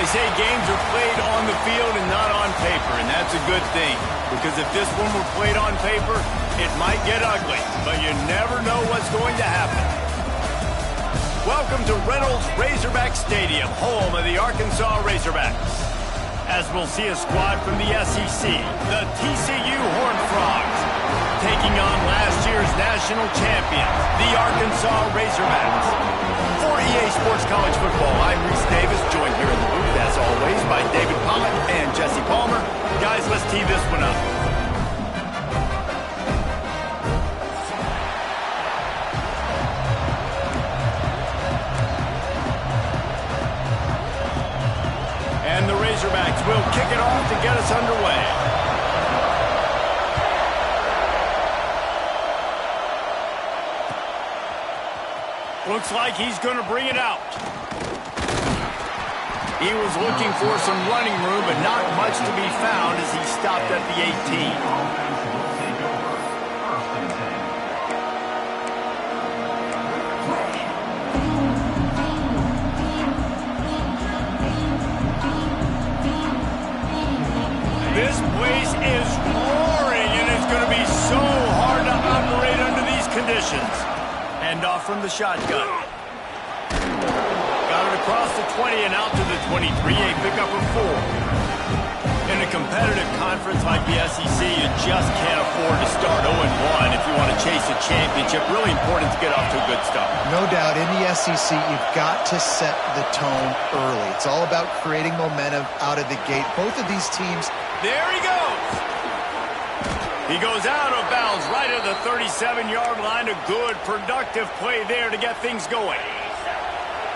say games are played on the field and not on paper, and that's a good thing. Because if this one were played on paper, it might get ugly, but you never know what's going to happen. Welcome to Reynolds Razorback Stadium, home of the Arkansas Razorbacks. As we'll see a squad from the SEC, the TCU Horned Frogs, taking on last year's national champions, the Arkansas Razorbacks. For EA Sports College Football, I'm Reese Davis, joined here in the booth, as always, by David Pollack and Jesse Palmer. Guys, let's tee this one up. And the Razorbacks will kick it off to get us underway. Looks like he's going to bring it out. He was looking for some running room, but not much to be found as he stopped at the 18. This place is roaring, and it's going to be so hard to operate under these conditions. Hand off from the shotgun. Got it across the 20 and out to the 23, a pickup of 4. In a competitive conference like the SEC, you just can't afford to start 0-1 if you want to chase a championship. Really important to get off to a good start. No doubt, in the SEC, you've got to set the tone early. It's all about creating momentum out of the gate. Both of these teams... There he goes! He goes out of bounds right at the 37-yard line. A good, productive play there to get things going.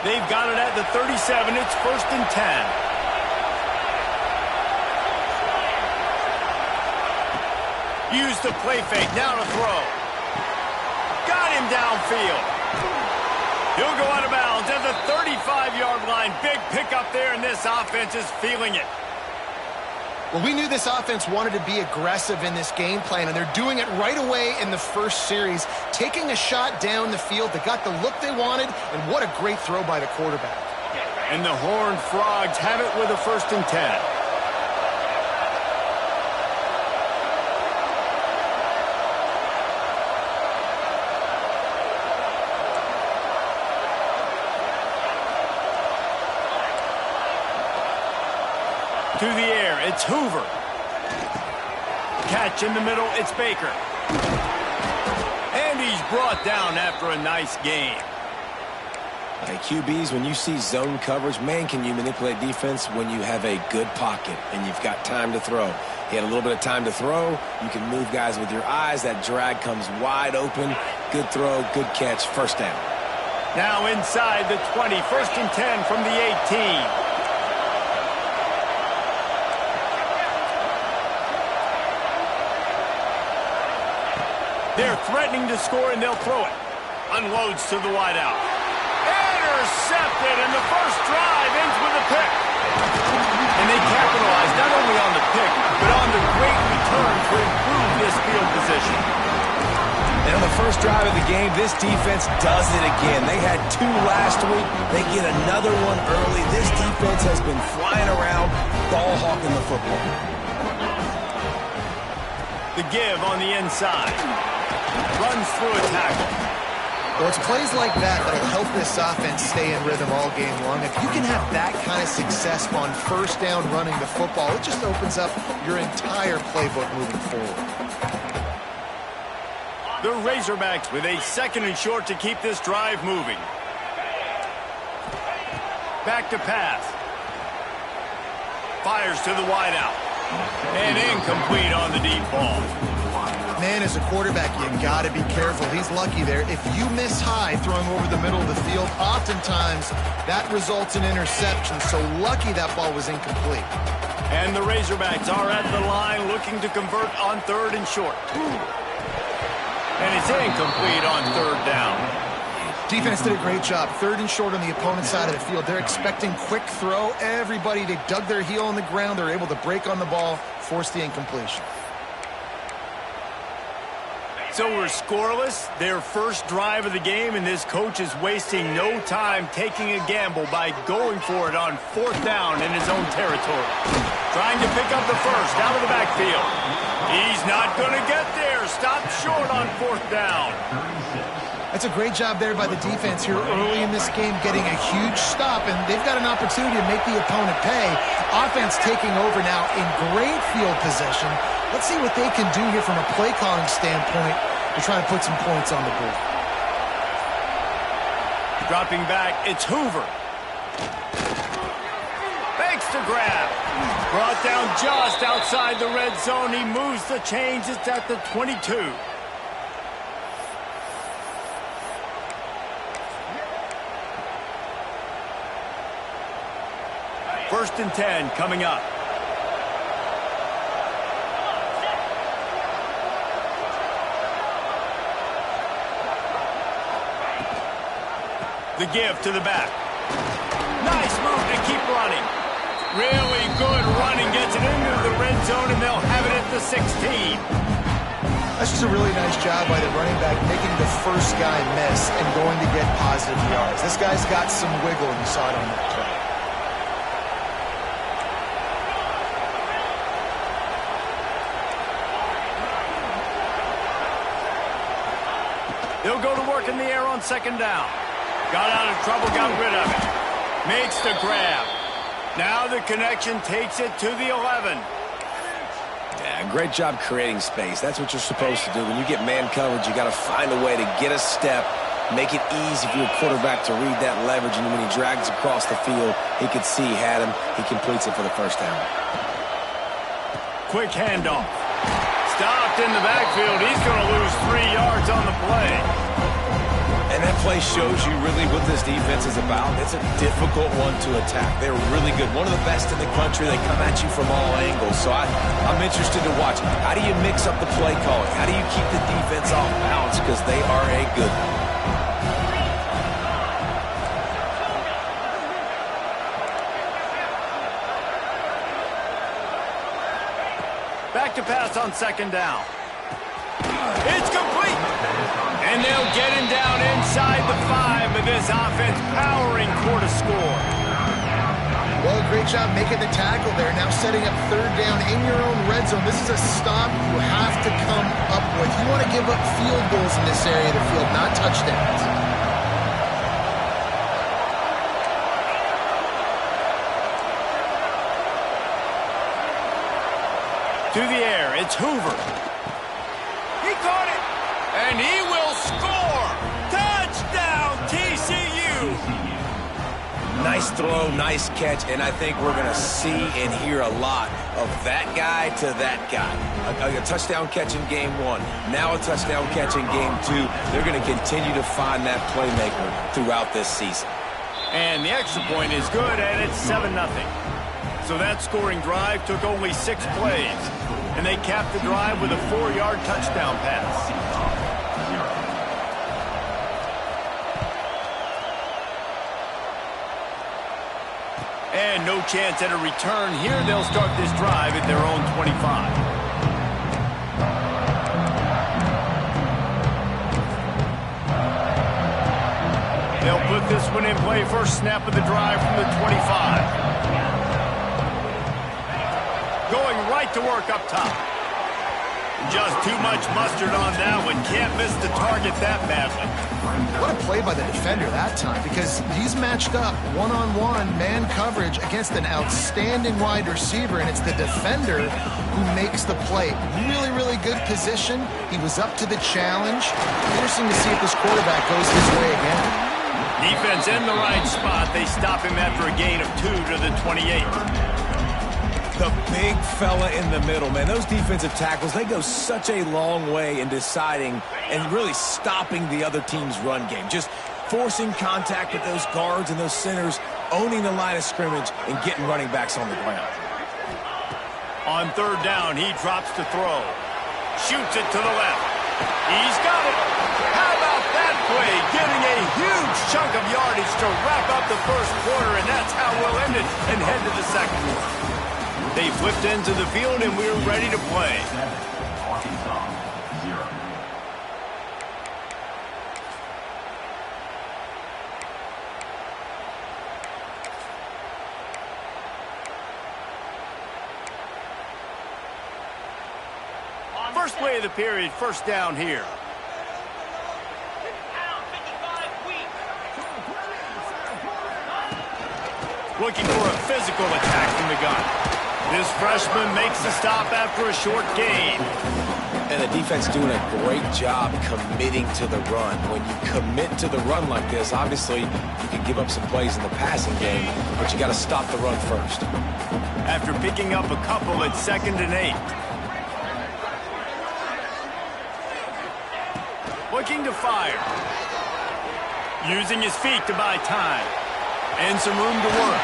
They've got it at the 37. It's 1st and 10. Use the play fake. Now to throw. Got him downfield. He'll go out of bounds at the 35-yard line. Big pickup there, and this offense is feeling it. Well, we knew this offense wanted to be aggressive in this game plan, and they're doing it right away in the first series, taking a shot down the field. They got the look they wanted, and what a great throw by the quarterback. And the Horned Frogs have it with a 1st and 10. To the air, it's Hoover. Catch in the middle, it's Baker. And he's brought down after a nice game. Hey, QBs, when you see zone coverage, man, can you manipulate defense when you have a good pocket and you've got time to throw. He had a little bit of time to throw. You can move guys with your eyes. That drag comes wide open. Good throw, good catch, 1st down. Now inside the 20, 1st and 10 from the 18. They're threatening to score, and they'll throw it. Unloads to the wideout. Intercepted, and the first drive ends with a pick. And they capitalize not only on the pick, but on the great return to improve this field position. And on the first drive of the game, this defense does it again. They had 2 last week. They get another one early. This defense has been flying around, ball hawking the football. The give on the inside. Runs through a tackle. Well, it's plays like that that'll help this offense stay in rhythm all game long. If you can have that kind of success on 1st down running the football, it just opens up your entire playbook moving forward. The Razorbacks with a 2nd and short to keep this drive moving. Back to pass. Fires to the wideout. And incomplete on the deep ball. Man, as a quarterback, you got to be careful. He's lucky there. If you miss high throwing over the middle of the field, oftentimes that results in interception. So lucky that ball was incomplete. And the Razorbacks are at the line looking to convert on 3rd and short. And it's incomplete on 3rd down. Defense did a great job. 3rd and short on the opponent's side of the field. They're expecting quick throw. Everybody, they dug their heel on the ground. They're able to break on the ball, force the incompletion. So we're scoreless, their first drive of the game, and this coach is wasting no time taking a gamble by going for it on 4th down in his own territory. Trying to pick up the first out of the backfield. He's not going to get there. Stop short on 4th down. That's a great job there by the defense here early in this game, getting a huge stop, and they've got an opportunity to make the opponent pay. Offense taking over now in great field possession. Let's see what they can do here from a play calling standpoint to try to put some points on the board. Dropping back, it's Hoover. Makes the grab. Brought down just outside the red zone. He moves the chains. It's at the 22. First and 10 coming up. The give to the back. Nice move to keep running. Really good running. Gets it into the red zone, and they'll have it at the 16. That's just a really nice job by the running back, making the first guy miss and going to get positive yards. This guy's got some wiggle, and you saw it on that play. They'll go to work in the air on 2nd down. Got out of trouble, got rid of it. Makes the grab. Now the connection takes it to the 11. Yeah, great job creating space. That's what you're supposed to do. When you get man coverage, you got to find a way to get a step, make it easy for your quarterback to read that leverage, and when he drags across the field, he could see he had him. He completes it for the first down. Quick handoff. Stopped in the backfield. He's going to lose 3 yards on the play. And that play shows you really what this defense is about. It's a difficult one to attack. They're really good. One of the best in the country. They come at you from all angles. So I'm interested to watch. How do you mix up the play calling? How do you keep the defense off balance? Because they are a good one. Back to pass on 2nd down. It's complete. And they'll get him down inside the 5, but this offense powering for to score. Well, great job making the tackle there. Now setting up 3rd down in your own red zone. This is a stop you have to come up with. You want to give up field goals in this area of the field, not touchdowns. To the air, it's Hoover. He caught it, and he will score. Touchdown, TCU. Nice throw, nice catch, and I think we're going to see and hear a lot of that guy to that guy. A touchdown catch in game 1, now a touchdown catch in game 2. They're going to continue to find that playmaker throughout this season. And the extra point is good, and it's 7-0. So that scoring drive took only 6 plays, and they capped the drive with a 4-yard touchdown pass. And no chance at a return here. They'll start this drive at their own 25. They'll put this one in play. First snap of the drive from the 25. Going right to work up top. Just too much mustard on that one. Can't miss the target that badly. What a play by the defender that time, because he's matched up one-on-one man coverage against an outstanding wide receiver, and it's the defender who makes the play. Really, really good position. He was up to the challenge. Interesting to see if this quarterback goes his way again. Defense in the right spot. They stop him after a gain of 2 to the 28. The big fella in the middle, man. Those defensive tackles, they go such a long way in deciding and really stopping the other team's run game. Just forcing contact with those guards and those centers, owning the line of scrimmage, and getting running backs on the ground. On 3rd down, he drops to throw. Shoots it to the left. He's got it. How about that play? Getting a huge chunk of yardage to wrap up the first quarter, and that's how we'll end it and head to the second. They flipped into the field, and we're ready to play. First play of the period, first down here. Looking for a physical attack from the gun. This freshman makes the stop after a short gain. And the defense doing a great job committing to the run. When you commit to the run like this, obviously you can give up some plays in the passing game, but you got to stop the run first. After picking up a couple, it's 2nd and 8. Looking to fire. Using his feet to buy time. And some room to work.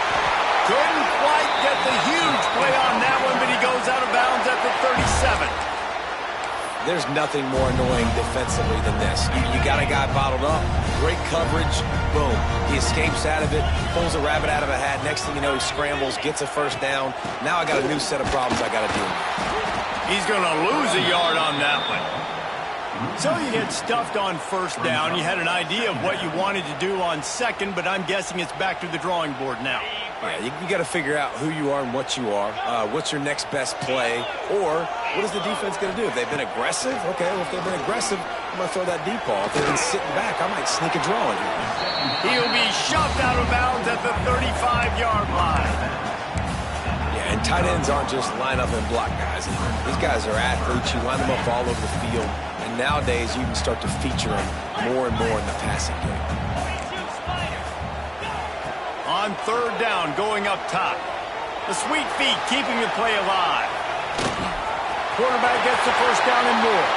Couldn't quite get the huge play on that one, but he goes out of bounds at the 37. There's nothing more annoying defensively than this. You got a guy bottled up, great coverage, boom. He escapes out of it, pulls a rabbit out of a hat. Next thing you know, he scrambles, gets a first down. Now I got a new set of problems I got to deal with. He's going to lose a yard on that one. So you get stuffed on first down. You had an idea of what you wanted to do on second, but I'm guessing it's back to the drawing board now. Yeah, you got to figure out who you are and what you are. What's your next best play? Or what is the defense going to do? If they've been aggressive, okay, well, if they've been aggressive, I'm going to throw that deep ball. If they've been sitting back, I might sneak a draw in here. He'll be shoved out of bounds at the 35-yard line. Yeah, and tight ends aren't just line up and block guys. These guys are athletes. You line them up all over the field. And nowadays, you can start to feature them more and more in the passing game. On third down, going up top. The sweet feet keeping the play alive. Quarterback gets the first down and more.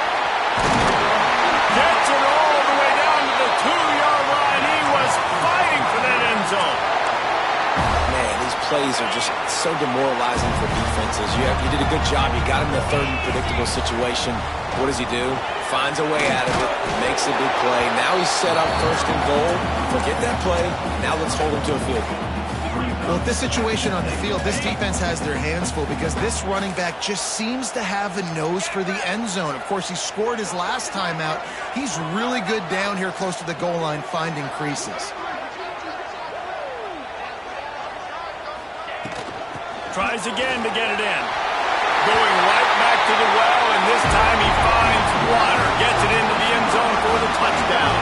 Gets it all the way down to the 2-yard line. He was fighting for that end zone. Man, these plays are just so demoralizing for defenses. You did a good job. You got him in a third and predictable situation. What does he do? Finds a way out of it, makes a big play. Now he's set up first and goal. Forget that play. Now let's hold him to a field goal. Well, with this situation on the field, this defense has their hands full because this running back just seems to have a nose for the end zone. Of course, he scored his last time out. He's really good down here close to the goal line, finding creases. Tries again to get it in. Going right back to the well, and this time he finds water. Gets it into the end zone for the touchdown.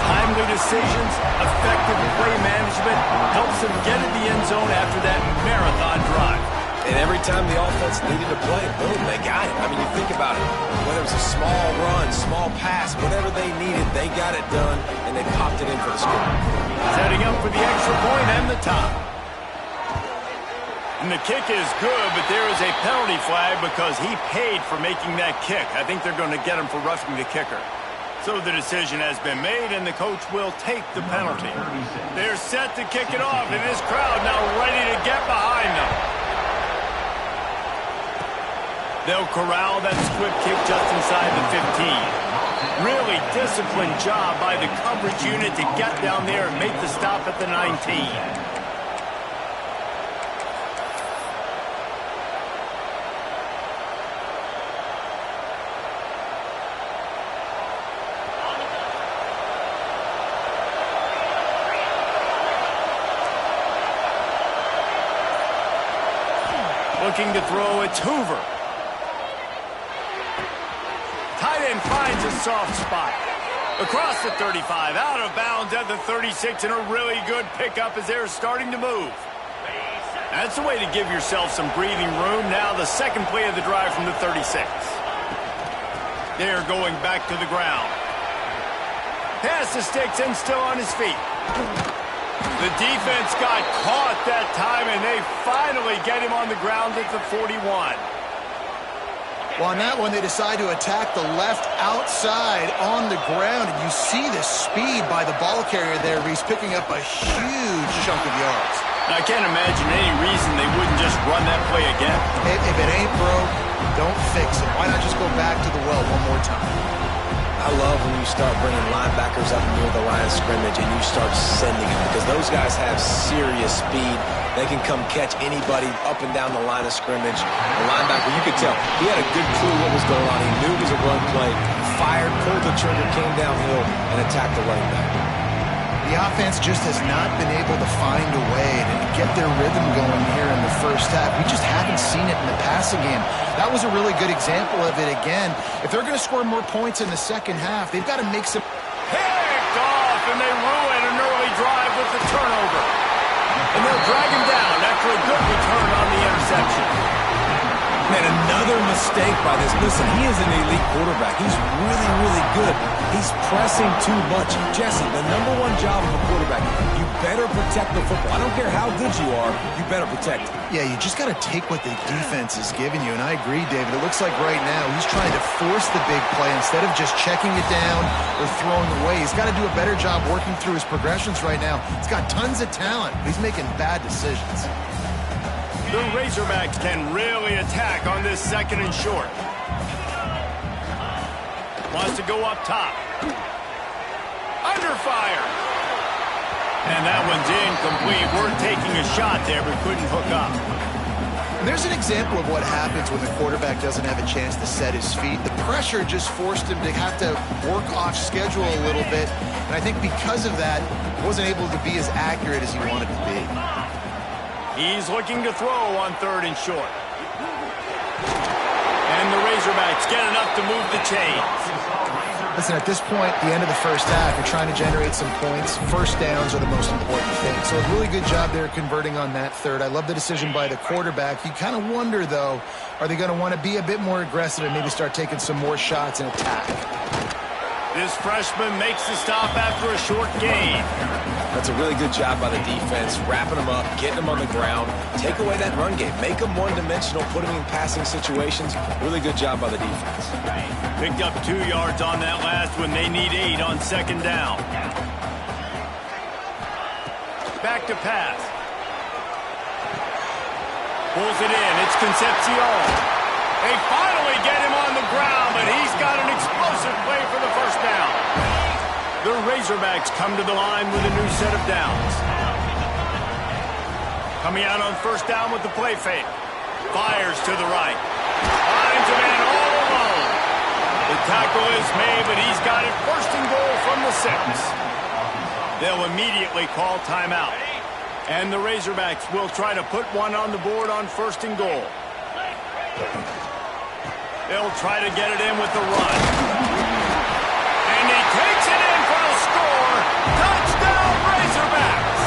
Timely decisions, effective play management helps them get in the end zone after that marathon drive. And every time the offense needed to play, boom, they got it. I mean, you think about it. Whether it was a small run, small pass, whatever they needed, they got it done, and they popped it in for the score. Setting up for the extra point and the top. And the kick is good, but there is a penalty flag because he paid for making that kick. I think they're going to get him for roughing the kicker. So the decision has been made, and the coach will take the penalty. They're set to kick it off, and this crowd now ready to get behind them. They'll corral that squib kick just inside the 15. Really disciplined job by the coverage unit to get down there and make the stop at the 19. Looking to throw, it's Hoover. Tight end finds a soft spot. Across the 35, out of bounds at the 36, and a really good pickup as they're starting to move. That's the way to give yourself some breathing room. Now the second play of the drive from the 36. They're going back to the ground. Pass the sticks and still on his feet. The defense got caught that time, and they finally get him on the ground at the 41. Well, on that one, they decide to attack the left outside on the ground, and you see the speed by the ball carrier there. He's picking up a huge chunk of yards. I can't imagine any reason they wouldn't just run that play again. If it ain't broke, don't fix it. Why not just go back to the well one more time? I love when you start bringing linebackers up near the line of scrimmage and you start sending them because those guys have serious speed. They can come catch anybody up and down the line of scrimmage. The linebacker, you could tell, he had a good clue what was going on. He knew it was a run play, fired, pulled the trigger, came downhill, and attacked the running back. The offense just has not been able to find a way to get their rhythm going here in the first half. We just haven't seen it in the passing game. That was a really good example of it again. If they're going to score more points in the second half, they've got to make some... Picked off, and they ruin an early drive with the turnover. And they'll drag him down after a good return on the interception. Man, another mistake by this. Listen, he is an elite quarterback. He's really, really good. He's pressing too much. Jesse, the #1 job of a quarterback, you better protect the football. I don't care how good you are, you better protect it. Yeah, you just got to take what the defense is giving you. And I agree, David. It looks like right now he's trying to force the big play instead of just checking it down or throwing away. He's got to do a better job working through his progressions right now. He's got tons of talent, but he's making bad decisions. The Razorbacks can really attack on this 2nd and short. Wants to go up top. Under fire. And that one's incomplete. We're taking a shot there, but couldn't hook up. And there's an example of what happens when the quarterback doesn't have a chance to set his feet. The pressure just forced him to have to work off schedule a little bit. And I think because of that, he wasn't able to be as accurate as he wanted to be. He's looking to throw on 3rd and short. And the Razorbacks get enough to move the chains. Listen, at this point, the end of the first half, you're trying to generate some points. First downs are the most important thing. So a really good job there converting on that 3rd. I love the decision by the quarterback. You kind of wonder, though, are they going to want to be a bit more aggressive and maybe start taking some more shots and attack? This freshman makes the stop after a short gain. That's a really good job by the defense, wrapping them up, getting them on the ground, take away that run game, make them one-dimensional, put them in passing situations. Really good job by the defense. Picked up 2 yards on that last one. They need 8 on 2nd down. Back to pass. Pulls it in. It's Concepcion. They finally get him on the ground, but he's got an explosive play for the first down. The Razorbacks come to the line with a new set of downs. Coming out on 1st down with the play fake. Fires to the right. Finds a man all alone. The tackle is made, but he's got it 1st and goal from the 6. They'll immediately call timeout. And the Razorbacks will try to put one on the board on 1st and goal. They'll try to get it in with the run. And he takes it in for the score. Touchdown, Razorbacks!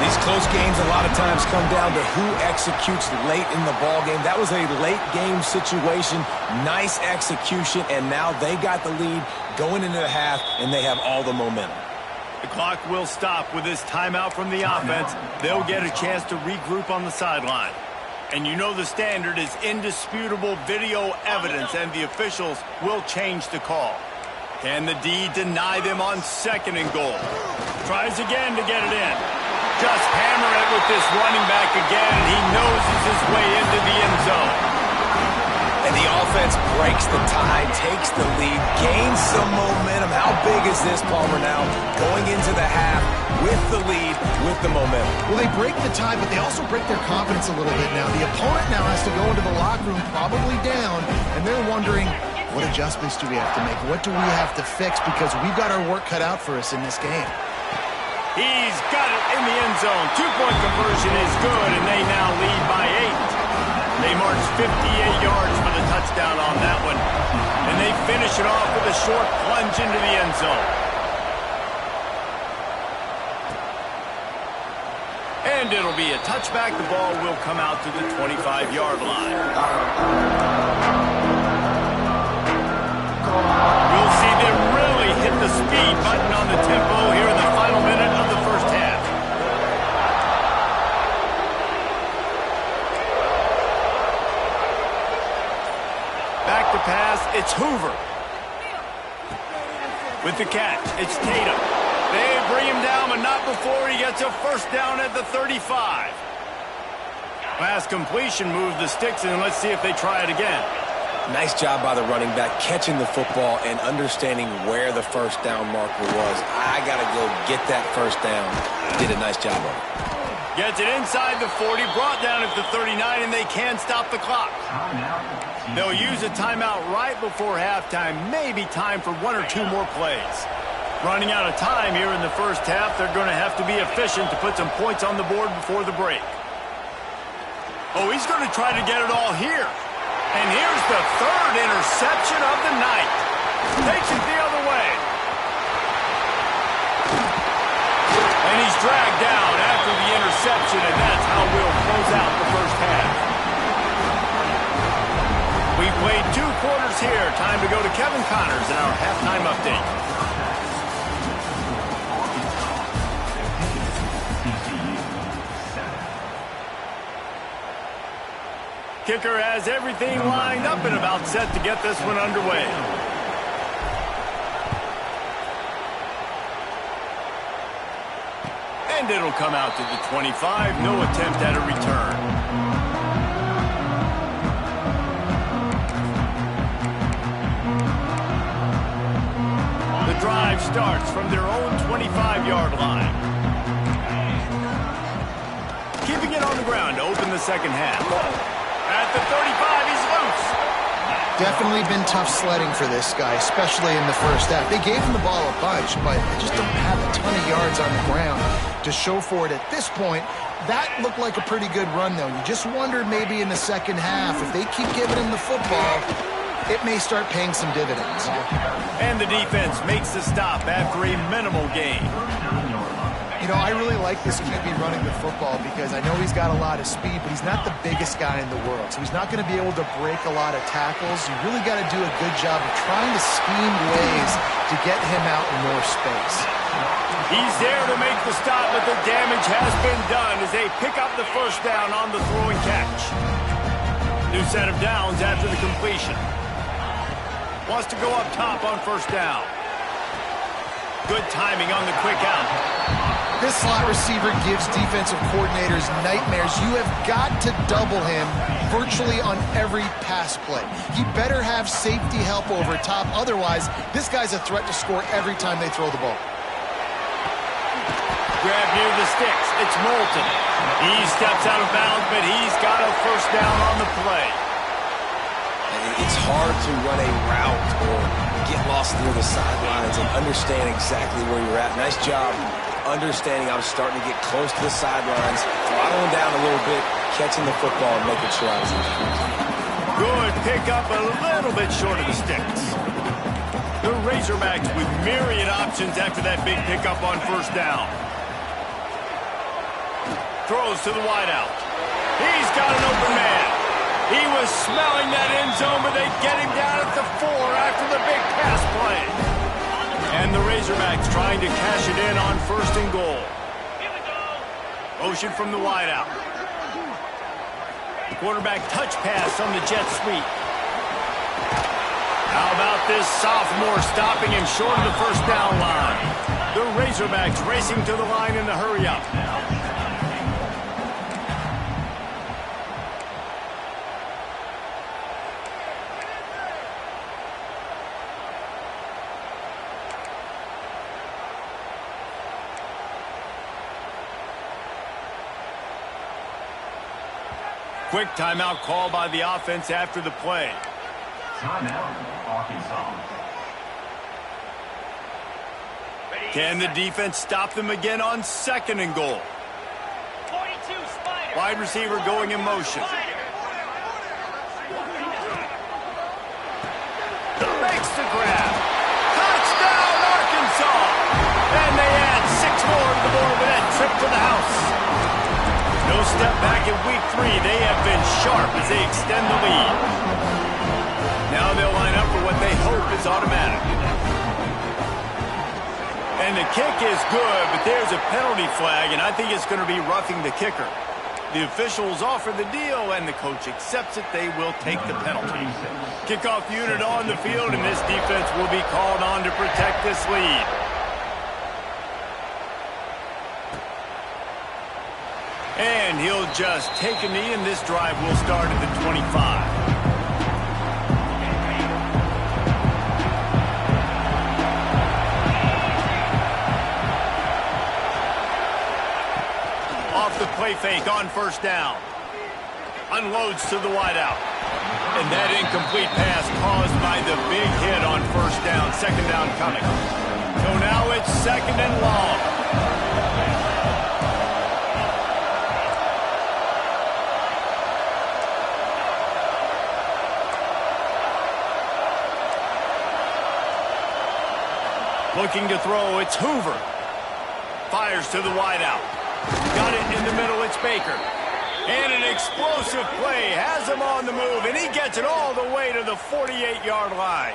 These close games a lot of times come down to who executes late in the ball game. That was a late game situation. Nice execution, and now they got the lead going into the half, and they have all the momentum. The clock will stop with this timeout from the offense. They'll get a chance to regroup on the sideline. And you know the standard is indisputable video evidence, and the officials will change the call. Can the D deny them on 2nd and goal? Tries again to get it in. Just hammer it with this running back again, and he noses his way into the end zone. And the offense breaks the tie, takes the lead, gains some momentum. How big is this, Palmer, now? Going into the half with the lead, with the momentum. Well, they break the tie, but they also break their confidence a little bit now. The opponent now has to go into the locker room, probably down, and they're wondering, what adjustments do we have to make? What do we have to fix? Because we've got our work cut out for us in this game. He's got it in the end zone. 2-point conversion is good, and they now lead by 8. They march 58 yards for the touchdown on that one. And they finish it off with a short plunge into the end zone. And it'll be a touchback. The ball will come out to the 25-yard line. We'll see them really hit the speed button on the tempo here in the final minute of the first half. Back to pass, it's Hoover. With the catch, it's Tatum. They bring him down, but not before he gets a first down at the 35. Last completion moved the sticks, and let's see if they try it again. Nice job by the running back, catching the football and understanding where the first down marker was. I got to go get that first down. Did a nice job of it. Gets it inside the 40, brought down at the 39, and they can't stop the clock. They'll use a timeout right before halftime, maybe time for 1 or 2 more plays. Running out of time here in the first half. They're going to have to be efficient to put some points on the board before the break. Oh, he's going to try to get it all here. And here's the third interception of the night. Takes it the other way. And he's dragged down after the interception, and that's how we'll close out the first half. We've played 2 quarters here. Time to go to Kevin Connors in our halftime update. Kicker has everything lined up and about set to get this one underway. And it'll come out to the 25. No attempt at a return. The drive starts from their own 25-yard line. Keeping it on the ground to open the second half. At the 35, he's loose. Definitely been tough sledding for this guy, especially in the first half. They gave him the ball a bunch, but they just don't have a ton of yards on the ground to show for it at this point. That looked like a pretty good run, though. You just wondered maybe in the second half, if they keep giving him the football, it may start paying some dividends. And the defense makes the stop after a minimal gain. You know, I really like this QB running the football because I know he's got a lot of speed, but he's not the biggest guy in the world. So he's not going to be able to break a lot of tackles. You really got to do a good job of trying to scheme ways to get him out in more space. He's there to make the stop, but the damage has been done as they pick up the first down on the throw and catch. New set of downs after the completion. Wants to go up top on first down. Good timing on the quick out. This slot receiver gives defensive coordinators nightmares. You have got to double him virtually on every pass play. He better have safety help over top. Otherwise, this guy's a threat to score every time they throw the ball. Grab near the sticks. It's Moulton. He steps out of bounds, but he's got a first down on the play. It's hard to run a route or get lost near the sidelines and understand exactly where you're at. Nice job understanding I was starting to get close to the sidelines, throttling down a little bit, catching the football and making sure I was in the field. Good pick up, a little bit short of the sticks. The Razorbacks with myriad options after that big pickup on first down. Throws to the wideout. He's got an open man. He was smelling that end zone, but they get him down at the 4 after the big pass play. And the Razorbacks trying to cash it in on first and goal. Motion from the wideout. Quarterback touch pass on the jet sweep. How about this sophomore stopping him short of the first down line? The Razorbacks racing to the line in the hurry up. Quick timeout call by the offense after the play. Timeout, Arkansas. Can the defense stop them again on second and goal? 42 Spider. Wide receiver going in motion. Makes the grab. Touchdown, Arkansas! And they add 6 more to the board with that trip to the house. No step back in week 3. They have been sharp as they extend the lead. Now they'll line up for what they hope is automatic. And the kick is good, but there's a penalty flag, and I think it's going to be roughing the kicker. The officials offer the deal, and the coach accepts it. They will take the penalty. Kickoff unit on the field, and this defense will be called on to protect this lead. And he'll just take a knee, and this drive will start at the 25. Off the play fake on first down. Unloads to the wideout. And that incomplete pass caused by the big hit on first down. Second down coming. He'll now it's 2nd and long. Looking to throw, it's Hoover. Fires to the wideout. Got it in the middle, it's Baker. And an explosive play has him on the move, and he gets it all the way to the 48-yard line.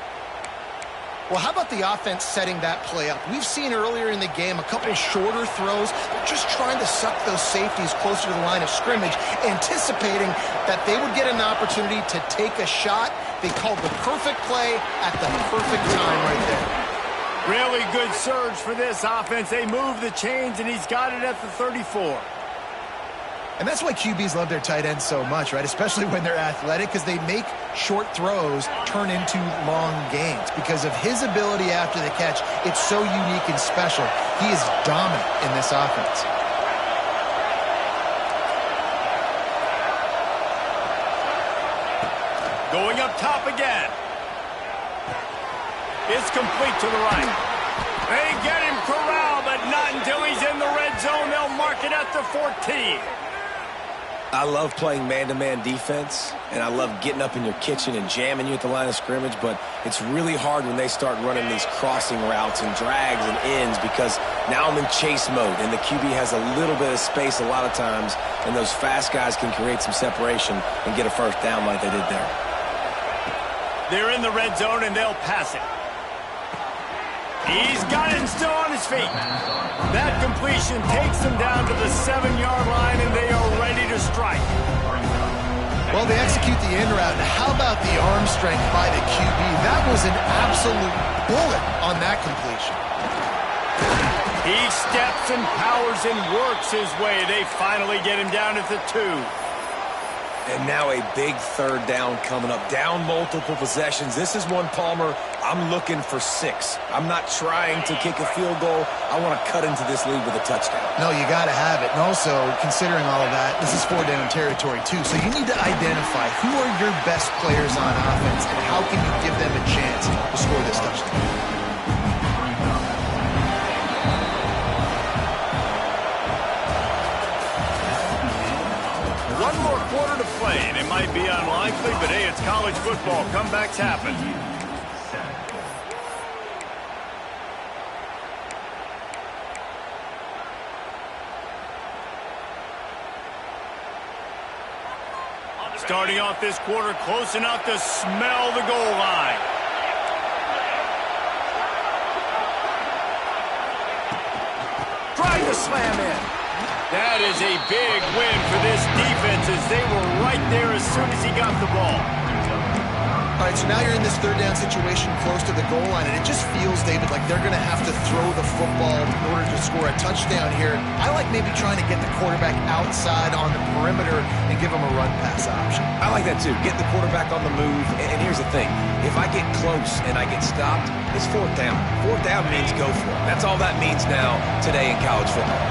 Well, how about the offense setting that play up? We've seen earlier in the game a couple shorter throws. They're just trying to suck those safeties closer to the line of scrimmage, anticipating that they would get an opportunity to take a shot. They called the perfect play at the perfect time right there. Really good surge for this offense. They move the chains, and he's got it at the 34. And that's why QBs love their tight ends so much, right? Especially when they're athletic, because they make short throws turn into long gains. Because of his ability after the catch, it's so unique and special. He is dominant in this offense. Going up top again. It's complete to the right. They get him corralled, but not until he's in the red zone. They'll mark it at the 14. I love playing man-to-man defense, and I love getting up in your kitchen and jamming you at the line of scrimmage, but it's really hard when they start running these crossing routes and drags and ends because now I'm in chase mode, and the QB has a little bit of space a lot of times, and those fast guys can create some separation and get a first down like they did there. They're in the red zone, and they'll pass it. He's got it and still on his feet. That completion takes them down to the 7-yard line, and they are ready to strike. Well, they execute the in route. How about the arm strength by the QB? That was an absolute bullet on that completion. He steps and powers and works his way. They finally get him down at the 2. And now a big third down coming up. Down multiple possessions. This is one, Palmer, I'm looking for 6. I'm not trying to kick a field goal. I want to cut into this lead with a touchdown. No, you got to have it. And also, considering all of that, this is 4-down territory, too. So you need to identify who are your best players on offense and how can you give them a chance to score this touchdown. One more quarter to play, and it might be unlikely, but hey, it's college football. Comebacks happen. Starting off this quarter close enough to smell the goal line. Trying to slam in. That is a big win for this defense as they were right there as soon as he got the ball. All right, so now you're in this third down situation close to the goal line, and it just feels, David, like they're going to have to throw the football in order to score a touchdown here. I like maybe trying to get the quarterback outside on the perimeter and give him a run-pass option. I like that, too. Get the quarterback on the move. And here's the thing. If I get close and I get stopped, it's 4th down. 4th down means go for it. That's all that means now today in college football.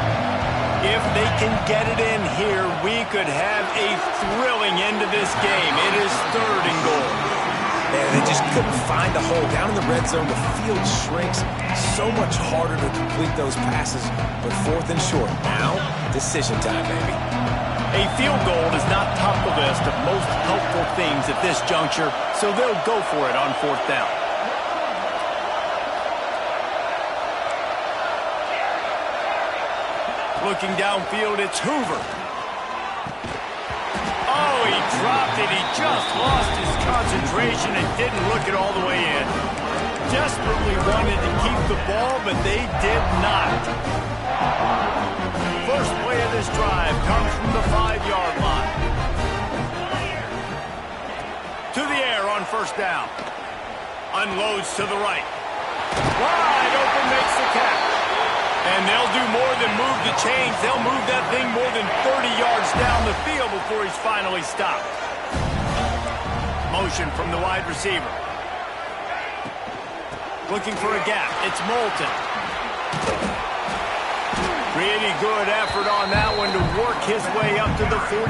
If they can get it in here, we could have a thrilling end to this game. It is 3rd and goal. Man, they just couldn't find a hole. Down in the red zone, the field shrinks. So much harder to complete those passes, but 4th and short. Now, decision time, baby. A field goal is not top the list of most helpful things at this juncture, so they'll go for it on 4th down. Looking downfield, it's Hoover. Oh, he dropped it. He just lost his concentration and didn't look it all the way in. Desperately wanted to keep the ball, but they did not. First play of this drive comes from the 5-yard line. To the air on 1st down. Unloads to the right. Wide open, makes the catch. And they'll do more than move the chains. They'll move that thing more than 30 yards down the field before he's finally stopped. Motion from the wide receiver. Looking for a gap. It's Moulton. Pretty good effort on that one to work his way up to the 42.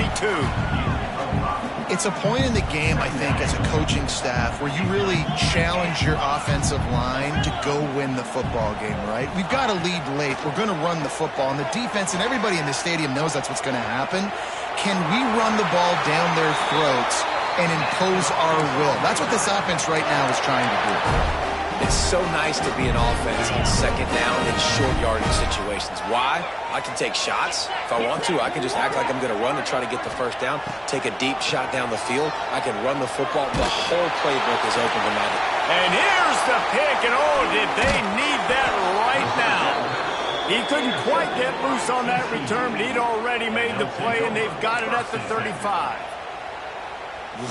It's a point in the game, I think, as a coaching staff where you really challenge your offensive line to go win the football game, right? We've got to lead late. We're going to run the football. And the defense and everybody in the stadium knows that's what's going to happen. Can we run the ball down their throats and impose our will? That's what this offense right now is trying to do. It's so nice to be an offense on second down in short yardage situations. Why? I can take shots. If I want to, I can just act like I'm going to run and try to get the first down, take a deep shot down the field. I can run the football. The whole playbook is open to my. And here's the pick, and oh, did they need that right now. He couldn't quite get loose on that return, but he'd already made the play, and they've got it at the 35.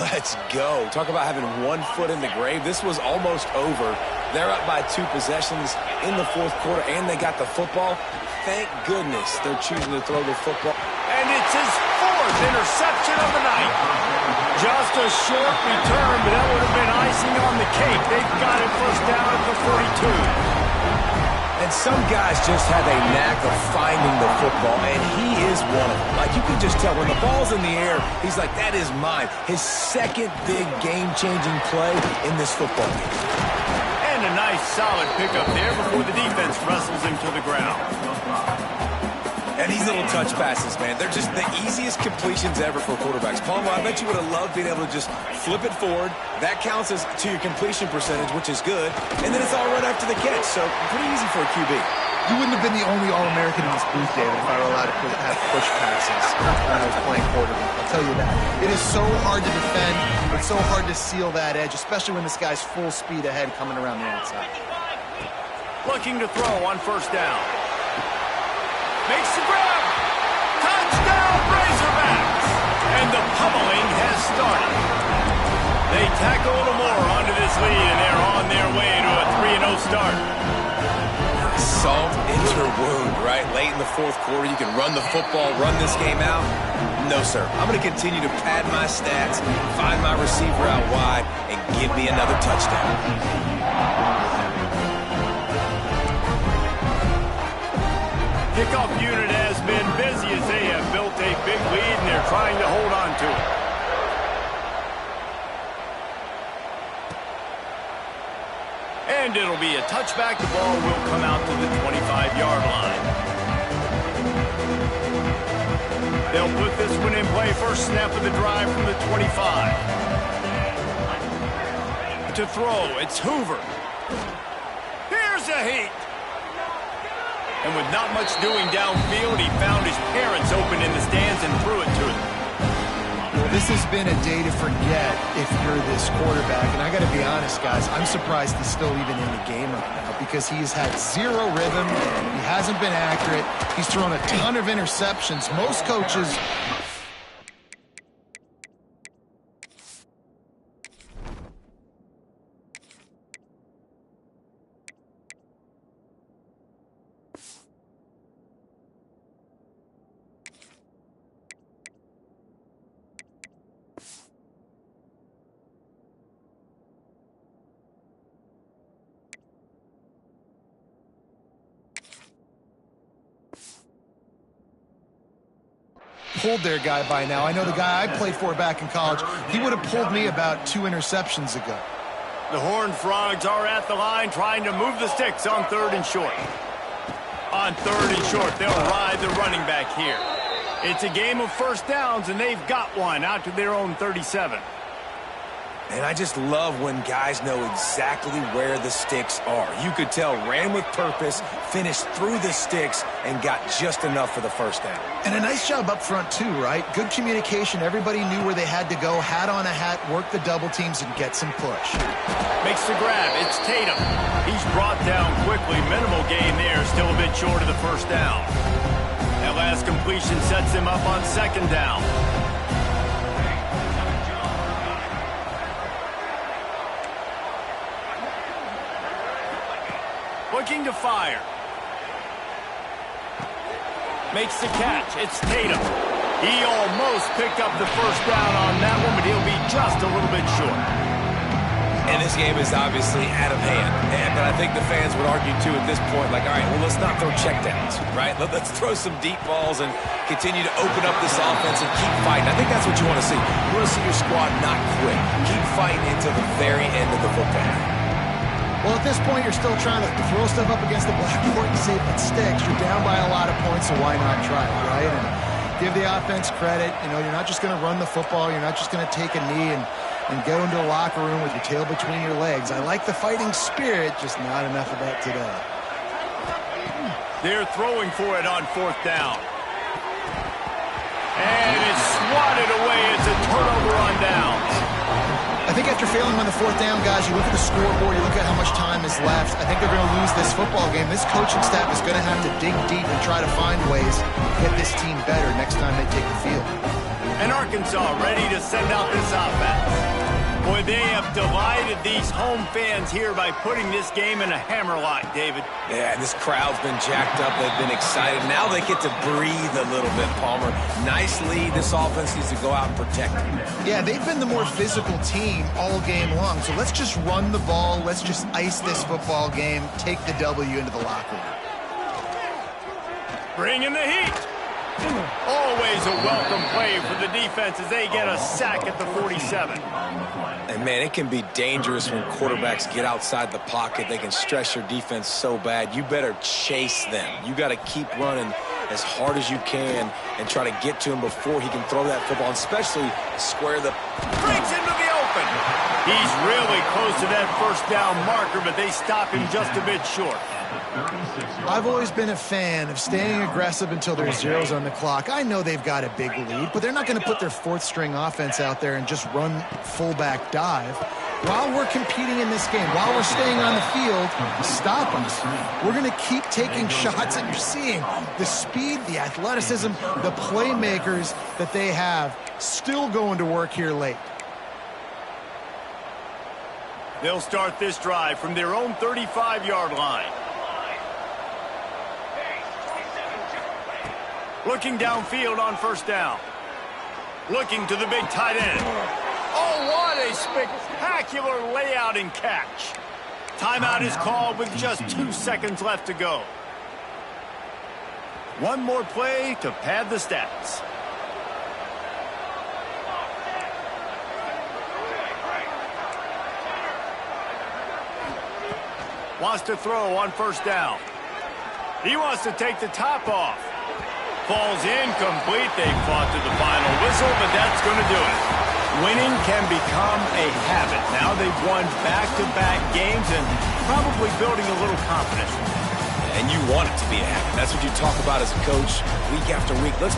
Let's go. Talk about having one foot in the grave. This was almost over. They're up by 2 possessions in the fourth quarter, and they got the football. Thank goodness they're choosing to throw the football. And it's his 4th interception of the night. Just a short return, but that would have been icing on the cake. They've got it first down at the 42. And some guys just have a knack of finding the football, and he is one of them. Like, you can just tell when the ball's in the air, he's like, that is mine. His second big game-changing play in this football game. And a nice, solid pickup there before the defense wrestles him to the ground. And these little touch passes, man, they're just the easiest completions ever for quarterbacks. Palmer, I bet you would have loved being able to just flip it forward. That counts as to your completion percentage, which is good. And then it's all right after the catch, so pretty easy for a QB. You wouldn't have been the only All-American in this booth, David, if I were allowed to have push passes when I was playing quarterback. I'll tell you that. It is so hard to defend. It's so hard to seal that edge, especially when this guy's full speed ahead coming around the outside. Looking to throw on first down. Makes the grab. Touchdown, Razorbacks. And the pummeling has started. They tack a little more onto this lead, and they're on their way to a 3-0 start. Salt into wound, right? Late in the fourth quarter, you can run the football, run this game out. No, sir. I'm going to continue to pad my stats, find my receiver out wide, and give me another touchdown. Kickoff unit has been busy as they have built a big lead, and they're trying to hold on to it. And it'll be a touchback. The ball will come out to the 25-yard line. They'll put this one in play. First snap of the drive from the 25. To throw, it's Hoover. Here's a heat. And with not much doing downfield, he found his parents open in the stands and threw it to them. Well, this has been a day to forget if you're this quarterback. And I got to be honest, guys, I'm surprised he's still even in the game right now because he has had zero rhythm. He hasn't been accurate. He's thrown a ton of interceptions. Most coaches... pulled their guy by now. I know the guy I played for back in college, he would have pulled me about 2 interceptions ago. The Horned Frogs are at the line trying to move the sticks on 3rd and short. On 3rd and short, they'll ride the running back here. It's a game of first downs, and they've got one out to their own 37. And I just love when guys know exactly where the sticks are. You could tell ran with purpose, finished through the sticks, and got just enough for the first down. And a nice job up front, too, right? Good communication. Everybody knew where they had to go, hat on a hat, work the double teams, and get some push. Makes the grab. It's Tatum. He's brought down quickly. Minimal gain there. Still a bit short of the first down. That last completion sets him up on 2nd down. Looking to fire. Makes the catch. It's Tatum. He almost picked up the first down on that one, but he'll be just a little bit short. And this game is obviously out of hand. But I think the fans would argue, too, at this point, like, all right, well, let's not throw checkdowns, right? Let's throw some deep balls and continue to open up this offense and keep fighting. I think that's what you want to see. You want to see your squad not quit. Keep fighting until the very end of the football. Well, at this point, you're still trying to throw stuff up against the blackboard and see if it sticks. You're down by a lot of points, so why not try it, right? And give the offense credit. You know, you're not just going to run the football. You're not just going to take a knee and go into a locker room with your tail between your legs. I like the fighting spirit, just not enough of that today. They're throwing for it on 4th down. And it's swatted away. It's a turnover on downs. I think after failing on the 4th down, guys, you look at the scoreboard, you look at how much time is left. I think they're going to lose this football game. This coaching staff is going to have to dig deep and try to find ways to get this team better next time they take the field. And Arkansas ready to send out this offense. Boy, they have divided these home fans here by putting this game in a hammerlock, David. Yeah, this crowd's been jacked up. They've been excited. Now they get to breathe a little bit, Palmer. Nice lead. This offense needs to go out and protect them. Yeah, they've been the more physical team all game long. So let's just run the ball. Let's just ice this football game. Take the W into the locker room. Bring in the heat. Always a welcome play for the defense as they get a sack at the 47. And, man, it can be dangerous when quarterbacks get outside the pocket. They can stress your defense so bad. You better chase them. You got to keep running as hard as you can and try to get to him before he can throw that football, and especially square the... Breaks into the open. He's really close to that 1st down marker, but they stop him just a bit short. I've always been a fan of staying aggressive until there's zeros on the clock. I know they've got a big lead, but they're not going to put their 4th-string offense out there and just run fullback dive. While we're competing in this game, while we're staying on the field, stop us. We're going to keep taking shots, and you're seeing the speed, the athleticism, the playmakers that they have still going to work here late. They'll start this drive from their own 35-yard line. Looking downfield on 1st down. Looking to the big tight end. Oh, what a spectacular layout and catch. Timeout is called with just 2 seconds left to go. One more play to pad the stats. Wants to throw on 1st down. He wants to take the top off. Falls incomplete. They fought to the final whistle, but that's going to do it. Winning can become a habit. Now they've won back-to-back games and probably building a little confidence. And you want it to be a habit. That's what you talk about as a coach week after week. Let's